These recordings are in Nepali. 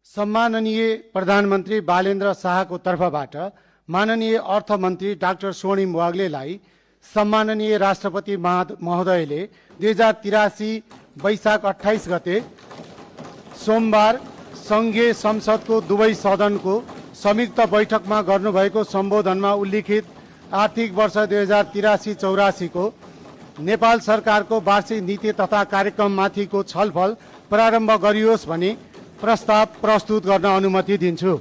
सम्माननीय प्रधानमन्त्री बालेन्द्र शाहको तर्फबाट माननीय अर्थमन्त्री डाक्टर स्वर्णिम वाग्लेलाई सम्माननीय राष्ट्रपति महोदयले 2083 वैशाख 28 गते सोमबार संघीय संसदको दुवै सदनको संयुक्त बैठकमा गर्नुभएको सम्बोधनमा उल्लिखित आर्थिक वर्ष 2083-84 को नेपाल सरकारको वार्षिक नीति तथा कार्यक्रममाथिको छलफल प्रारम्भ गरियोस् भनी प्रस्ताव प्रस्तुत गर्न अनुमति दिन्छु।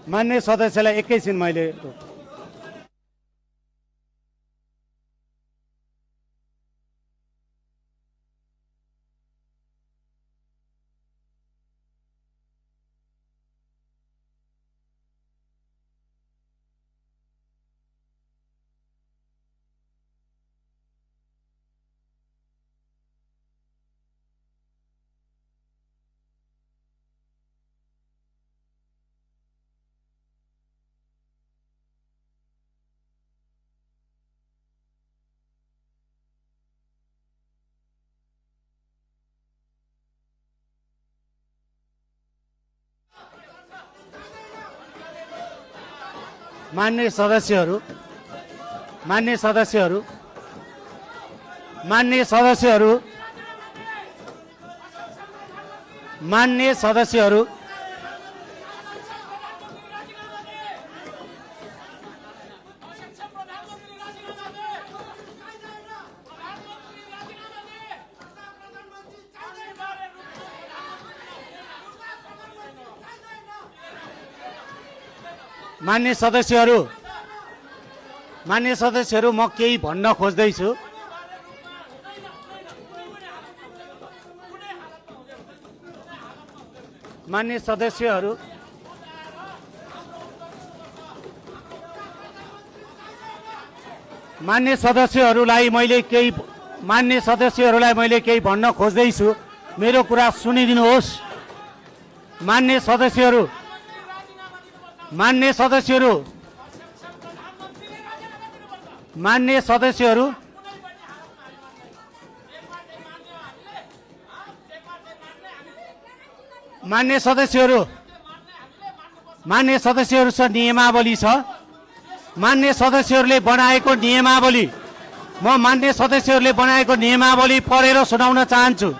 मान्य सदस्यलाई एकैछिन मैले मान्य सदस्यहरू मान्य सदस्यहरू मान्य सदस्यहरू मान्य सदस्यहरू मान्य सदस्यहरू म केही भन्न खोज्दैछु। मान्य सदस्यहरूलाई मैले केही भन्न खोज्दैछु। मेरो कुरा सुनिदिनुहोस्। मान्य सदस्यहरू मान्य सदस्यहरू मान्य सदस्यहरू मान्य सदस्यहरू मान्य सदस्यहरूसँग नियमावली छ। मान्य सदस्यहरूले बनाएको नियमावली मान्य सदस्यहरूले बनाएको नियमावली पढेर सुनाउन चाहन्छु।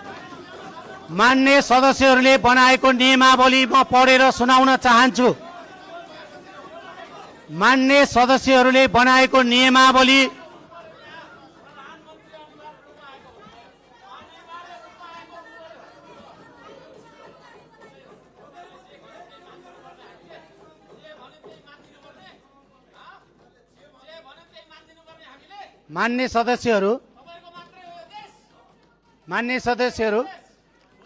मान्य सदस्यहरूले बनाएको नियमावली म पढेर सुनाउन चाहन्छु। मान्य सदस्यहरूले बनाएको नियमावली मान्य सदस्यहरू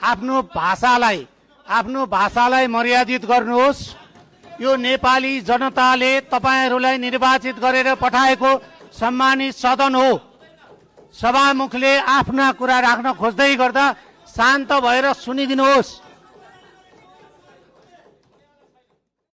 आफ्नो भाषालाई मर्यादित गर्नुहोस्। यो नेपाली जनताले तपाईहरूलाई निर्वाचित गरेर पठाएको सम्मानित सदन हो। सभामुखले आफ्ना कुरा राख्न खोज्दै गर्दा शान्त भएर सुनिदिनुहोस्।